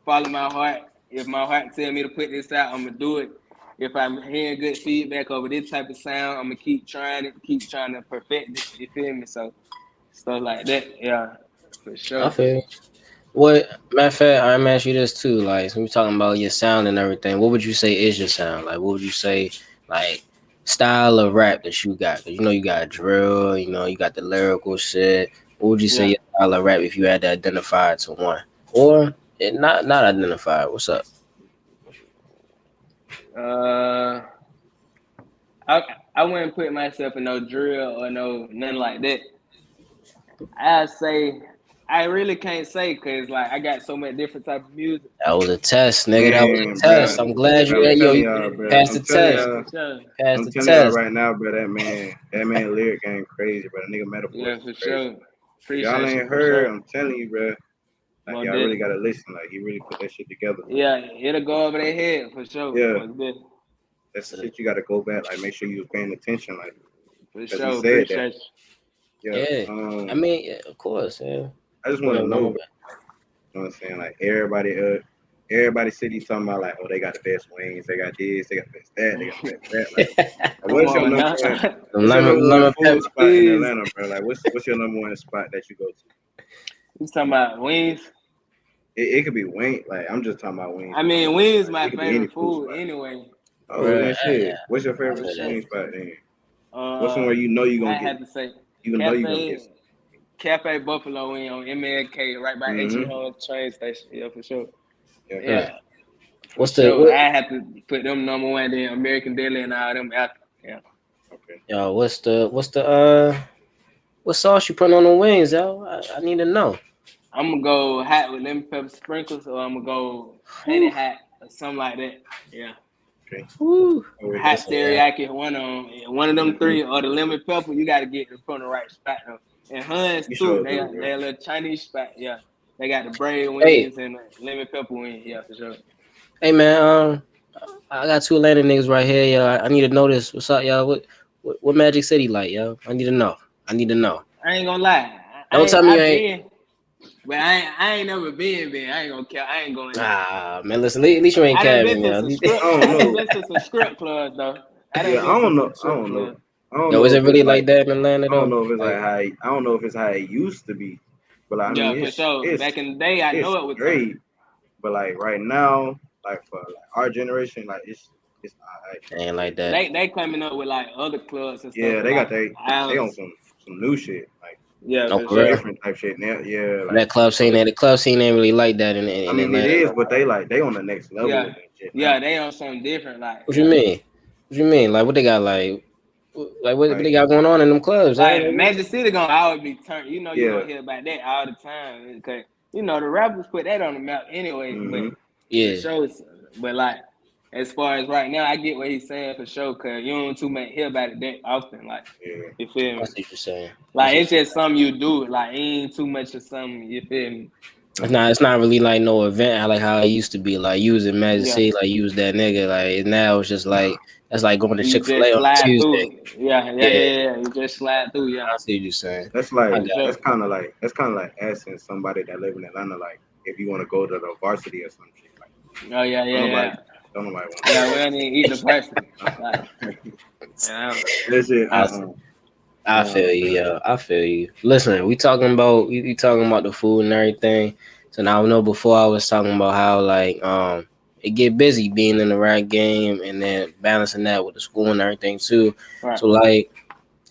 follow my heart. If my heart tell me to put this out, I'm gonna do it. If I'm hearing good feedback over this type of sound, I'm gonna keep trying it, keep trying to perfect it. You feel me? So stuff like that. Yeah, For I sure. feel you. What matter of fact, I'm ask you this too. Like, so we talking about your sound and everything. What would you say is your sound? Like, what would you say, like, style of rap that you got? 'Cause you know you got drill. You know you got the lyrical shit. What would you say Yeah. your style of rap if you had to identify it to one, or not identify it? What's up? Uh, I I wouldn't put myself in no drill or no nothing like that. I say I really can't say because like I got so many different type of music. That was a test, nigga. That was Man, a test. bro. I'm glad I'm you telling y'all, bro. passed I'm the telling test. Yeah, y'all. for sure. Passed I'm the telling y'all test. right now, bro. That man lyric game crazy, bro. The nigga metaphors Yeah, is for crazy. sure. If y'all Appreciate you ain't for heard, sure. I'm telling you, bro. Like Most y'all really definitely. gotta listen. Like he really put that shit together. Yeah, it'll go over their head for sure. Yeah, Most definitely. that's the shit you gotta go back. Like make sure you was paying attention. Like For because he sure. said that. Appreciate Yeah. Yeah. I mean, yeah, of course. Yeah. I just Go want to ahead, know, bro. bro. You know what I'm saying? Like everybody city talking about like, oh, they got the best wings, they got this, they got the best that, they got the you. best that. Like, Come what's your on number now. one? Them What's your number one lemon food pepper. spot in Please. Atlanta, bro? Like, what's your number one spot that you go to? You talking about wings? It could be wing. Like, I'm just talking about wings I in mean, general. wings Like, it my could be any favorite food food spot. anyway. Oh, Right. then shit. Yeah. What's your I favorite For feel that. sure. wing spot then? What's Uh, somewhere you know you gonna I get? had to say You know you gonna get. Cafe Cafe Buffalo Wing on MLK right by Mm-hmm. H&M train station. Yeah, for sure. Yeah. Hmm. Yeah, for What's the sure. what? I had to put them number one, then American Deli and all them after. Yeah. Okay. Yo, what sauce you putting on the wings, yo? I need to know. I'm gonna go hot with lemon pepper sprinkles, or I'm gonna go honey Whew, hot or something like that. Yeah, Okay. whew. I'm with hot you. Listen, yeah. teriyaki, one of them Mm-hmm. three, or the lemon pepper. You got to get it from the right spot though. And Huns You too. sure do, bro. They a little Chinese spot. Yeah, they got the braid Hey, wings and the lemon pepper wings. Yeah, for sure. hey, man. I got two Atlanta niggas right here, yo. I need to know this. What's up, y'all? What Magic City like, yo? I need to know. I need to know. I ain't gonna lie. Don't tell me you I ain't. been, but I ain't never been. I ain't gonna care. I ain't going there. Ah, man. Listen, at least you ain't I done been capping, to yo. some script. I don't I done know. been to some script clubs though. I done Yeah, been to some I script don't know. clubs. I don't Yo, know is it if it's really like like that in Atlanta I don't though? know if it's like Like, how I don't know if it's how it used to be, but like, I mean Yeah, for sure. Back in the day, I it's know it was turning. great. But like right now, like for like our generation, like it's alright. ain't like that. They coming up with like other clubs and stuff Yeah, and they got like they on islands. some new shit, like Yeah, No, for for some real. sure. different type shit now. Yeah, like That club scene, the club scene ain't really like that I in mean it Atlanta. is, No. but they on the next level Yeah, with that shit now. yeah. They on something different. Like What you yeah, mean? What you mean? Like, what they got what they Like got going on in them clubs? Eh? like Magic City gonna always be turned. You know, you yeah, gonna hear about that all the time because you know the rappers put that on the map anyway. But mm-hmm, for Yeah, sure, but like as far as right now, I get what he's saying for sure because you don't too much hear about it that often. Like yeah. you feel I me? see what you're saying. I Like see. it's just something you do. Like it ain't too much of something. You feel me? Mm-hmm. It's not really like no event like how it used to be. Like you was in Magic Yeah. City, like you was that nigga. Like now it's just like that's like going to You Chick-fil-A just on a slide Tuesday. through. Yeah, Yeah. You just slide through. Yeah, I see what you're saying. I for got sure. that's kind of like asking somebody that live in Atlanta like if you want to go to the varsity or some shit. Like Oh yeah, don't yeah, nobody yeah. don't nobody want Yeah, we don't even eat the varsity. Like, that. yeah, That shit. I I feel you, Bro. yo. I feel you. Listen, we talking about the food and everything. So now I know before I was talking about how like it get busy being in the rap game and then balancing that with the school and everything too. right. So like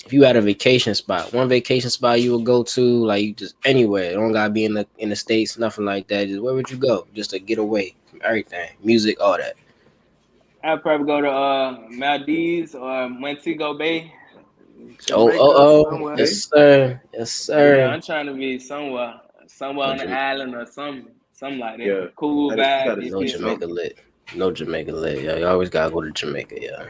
if you had a vacation spot, one vacation spot you would go to, like you just anywhere. It don't gotta be in the States, nothing like that. Just where would you go? Just to get away from everything. Music, all that. I'd probably go to Maldives or Montego Bay, Oh, Jamaica, somewhere. yes Okay. sir. Yes Yeah, sir. I'm trying to be somewhere No, on the island or something like that. Yeah. Cool You vibe. gotta You no see feel me? Jamaica something. lit. No Jamaica lit, yo. You always gotta go to Jamaica, yo.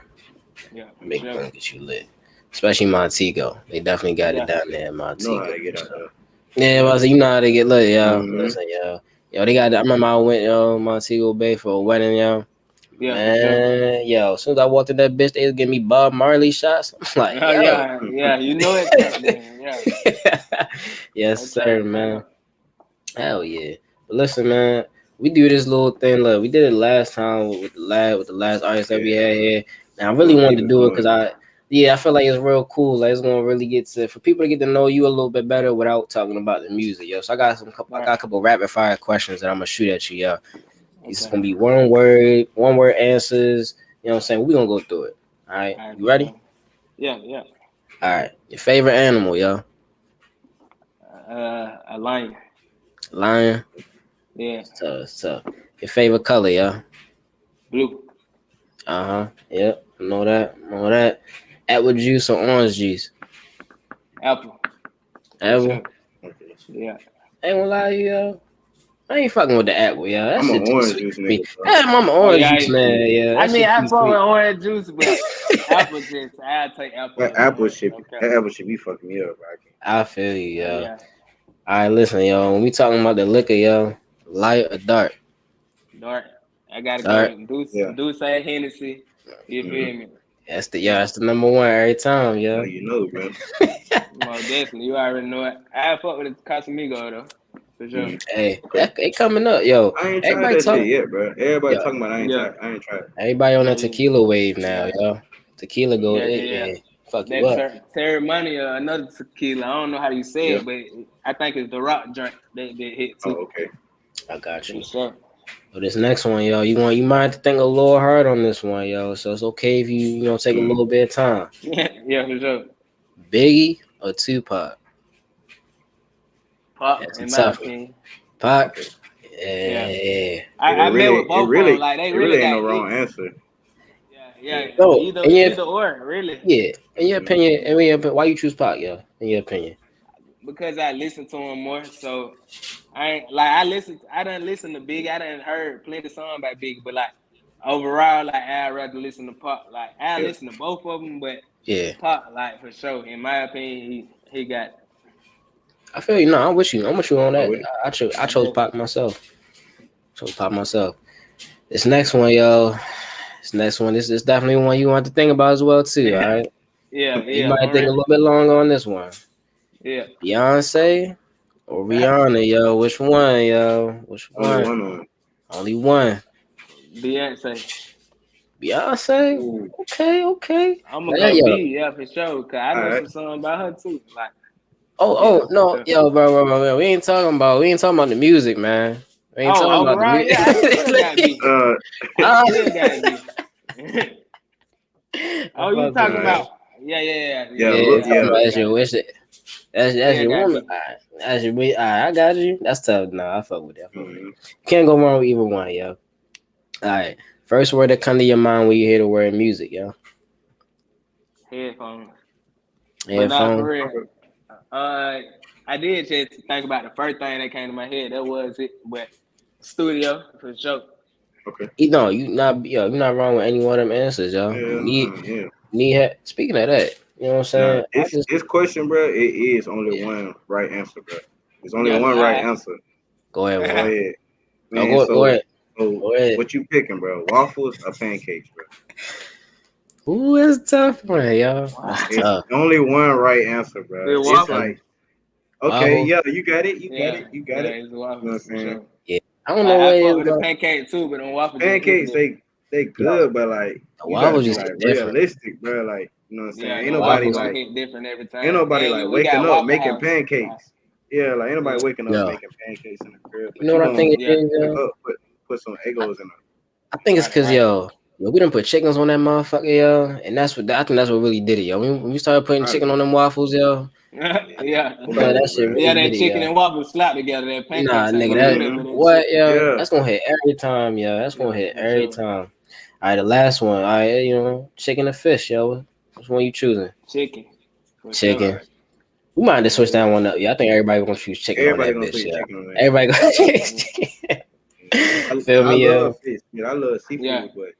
Yeah, for Jamaica sure. gonna get you lit. Especially Montego. They definitely got it Yeah, down there in You know how Montego. to get out So. there. Yeah, but I said, you know how they get lit, yo. Mm-hmm. Listen, yo. Yo, they got I remember I went, yo, Montego Bay for a wedding, yo. yeah, for sure. Man, yo, as soon as I walked in that bitch, they was giving me Bob Marley shots. I'm like, Oh yo. yeah, yeah. You know it turned then. Yeah, Yes, that turned sir, to turn man. up. Hell yeah. But listen, man, we do this little thing. Look, we did it last time with the last artist that we Yeah. had here. And I We're really gonna wanted keep to it do it going because though. Yeah, I feel like it's real cool. Like it's gonna really get for people to get to know you a little bit better without talking about the music, yo. So I got a couple rapid fire questions that I'm gonna shoot at you, yo. It's gonna be one word answers. You know what I'm saying? We're gonna go through it. All right. You ready? Yeah. All right. Your favorite animal, yo? A lion. Lion. Yeah. So your favorite color, yo? Blue. Yep. Know that. Apple juice or orange juice? Apple. Apple. Okay. Yeah. I ain't gonna lie to you, yo. I ain't fucking with the apple, yo. That I'm an shit too orange sweet juice for me. nigga, bro. I'm an orange juice man, yeah. I That mean, shit I too fuck with sweet. orange juice, but apple juice. I take apple. That apple shit be fucking me up, bro. I feel you, yo. Yeah. All right, listen, yo. When we talking about the liquor, yo, light or dark? Dark. I gotta Dark. go. Do say Hennessy. You feel me? That's the number one every time, yo. Well, you know, bro. Most definitely. You already know it. I fuck with the Casamigo though. For sure. Hey, it coming up, yo. I ain't tried Everybody that talk, shit yet, bro. Everybody yo. talking about I ain't tried it. Everybody on that tequila wave now, yo. Tequila go, Yeah. fuck you up. That ceremony or another tequila. I don't know how you say it, but I think it's the rock joint that hit too. Oh, okay. I got you. For sure. So this next one, yo, you might have to think a little hard on this one, yo. So it's okay if you take a little bit of time. Yeah, for sure. Biggie or Tupac? Pop, That's in a my tough one. opinion. Pac? Yeah. Yeah. I met with both of them. Like they really ain't got no wrong hits. answer. Yeah. So, Either or, really. Yeah. In your opinion, why you choose Pac, yo? In your opinion? Because I listen to him more. So I done listen to Big. I done heard plenty of songs by Big, but like overall, like I'd rather listen to Pop. Like I listen to both of them, but Pop, like for sure, in my opinion, he got it. I feel you. No, I'm with you on that. I chose Pac myself. This next one, yo. This is definitely one you want to think about as well too. All right. Yeah. You might think a little bit longer on this one. Yeah. Beyonce or Rihanna, yo? Which one, yo? Which one? Only one. Beyonce. Beyonce? Okay. I'm gonna go B, for sure. Cause I know some songs about her too. Like, no, yo, bro. We ain't talking about the music, man. We ain't talking about the music. Yeah, I still got B. Still got B. You talking about? Yeah. That's your wish. That's your woman. That's your. I got you. That's tough. Nah, I fuck with that. Can't go wrong with either one, yo. All right. First word that come to your mind when you hear the word music, yo. Headphones. But not for real. I did just think about the first thing that came to my head. That was it. But studio for sure. Okay. You're not wrong with any one of them answers, yo. Speaking of that, you know what I'm saying? This question, bro, it is only one right answer, bro. There's only one right answer. Go ahead, man. No, go ahead. Go ahead. What you picking, bro? Waffles or pancakes, bro? Ooh, that's tough, man, yo. It's only one right answer, bro. It's like, okay, you got it. You got it. It's waffles, you know what I'm saying? Yeah. I don't know what it is, with the pancake too, but on waffles. Pancakes, they good, but like you gotta be like realistic, bro. Like, you know what I'm saying? Ain't nobody like hit different every time. Ain't nobody like waking up making pancakes. Yeah, like ain't nobody waking up making pancakes in the crib. You know what I think it is, yo? Put some Eggos in it. I think it's because yo, we done put chickens on that motherfucker, yo, and I think that's what really did it, yo. When we started putting chicken on them waffles, yo. That shit really that chicken and waffles slap together. That pancakes. Nah, nigga, what, yo? That's gonna hit every time, yo. That's gonna hit every time. All right, the last one. All right, chicken or fish, yo. Which one you choosing? Chicken. Chicken. We might have to switch that one up. Yeah, I think everybody gonna choose chicken on that bitch. Yeah, everybody gonna choose chicken. Feel me, yo? I love seafood, but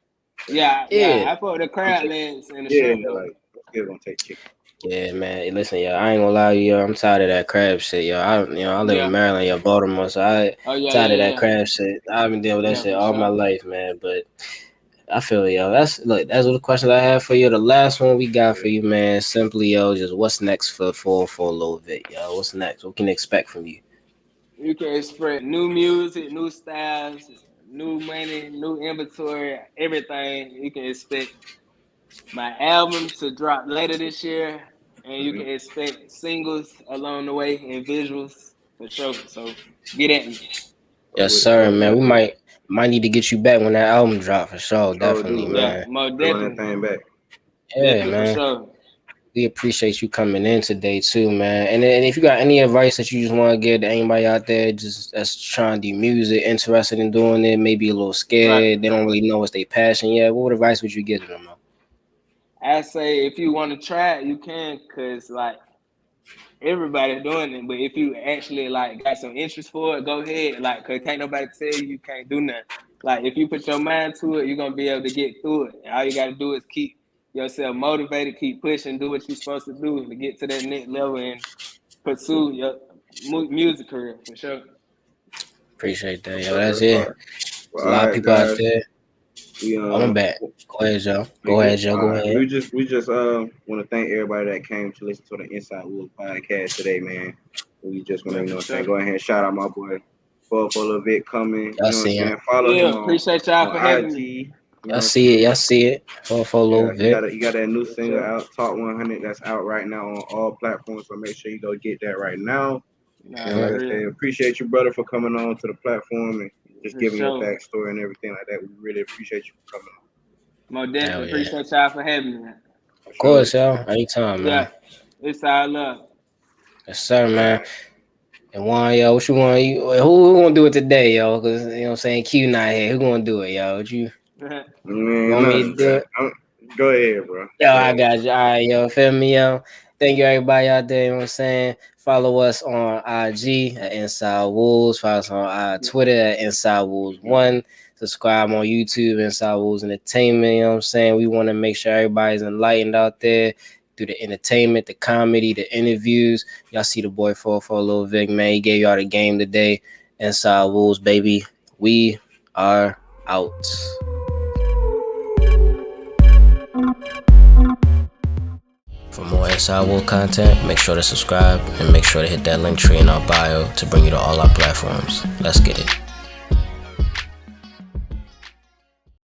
I put the crab legs and the shrimp. Like, I'm still gonna take chicken. Yeah, man. Listen, yo, I ain't gonna lie to you, yo. I'm tired of that crab shit, yo. I live in Maryland, yo, Baltimore, so tired of that crab shit. I've been dealing with that shit all my life, man. But I feel yo. That's what the questions I have for you. The last one we got for you, man. Simply, yo, just what's next for Lil Vic, yo? What's next? What can you expect from you? You can expect new music, new styles, new money, new inventory, everything you can expect my album to drop later this year, and you Mhm. can expect singles along the way and visuals for sure. So get at me. Fuck Yes, with it, sir, bro. man. We Definitely. might need to get you back when that album drop for sure. Sure Definitely, do, Yeah, man. man. most Run that definitely, thing back. Yeah, definitely for man. sure. We appreciate you coming in today too, man. And if you got any advice that you just want to give to anybody out there just that's trying to do music, interested in doing it, maybe a little Right. scared, they don't really know what's their passion yet, what advice would you give to them? I say if you want to try it, you can, cause like everybody's doing it. But if you actually like got some interest for it, go ahead. Like, cause can't nobody tell you can't do nothing. Like, if you put your mind to it, you're gonna be able to get through it. All you gotta do is keep yourself motivated, keep pushing, do what you're supposed to do to get to that next level and pursue your music career for sure. Appreciate that, yo. That's That's real it. talk. Well, There's a all lot of right, people out guys. there. We I'm back. Go ahead, Joe. we Go ahead, good. Joe. All Go right. ahead. We just want to thank everybody that came to listen to the Inside Wolves podcast today, man. We just want to, Yeah, you know for what I'm saying, sure. go ahead and shout out my boy for Lil Vic coming. Y'all You know what I'm see him. saying? Follow Yeah, him appreciate y'all on for having IG. me. You Y'all know what I'm see it. saying? Y'all see it. For Lil Yeah, Vic. you got that new For single sure. out, Top 100, that's out right now on all platforms. So make sure you go get that right now. Nah, And like for I Mhm. said, real. appreciate you, brother, for coming on to the platform and just For giving your sure. backstory and everything like that. We really appreciate you for coming on. Most definitely Hell yeah. appreciate y'all for having me. For Of sure. course, yo. Anytime, man. Yeah, it's all love. Yes, sir, All man. right. And one, yo, what you want? Who gonna do it today, yo? Because, you know what I'm saying? Q not here. Who gonna do it, yo? You Man, want me to nothing, do bro. it? Go ahead, bro. Yo, Go I ahead. got you. All right, yo. Feel me, yo. Thank you, everybody out there. You know what I'm saying? Follow us on IG at Inside Wolves. Follow us on Twitter at Inside Wolves 1. Subscribe on YouTube, Inside Wolves Entertainment. You know what I'm saying? We want to make sure everybody's enlightened out there through the entertainment, the comedy, the interviews. Y'all see the boy for Lil Vic, man. He gave y'all the game today. Inside Wolves, baby. We are out. For more Inside Wolf content, make sure to subscribe and make sure to hit that link tree in our bio to bring you to all our platforms. Let's get it.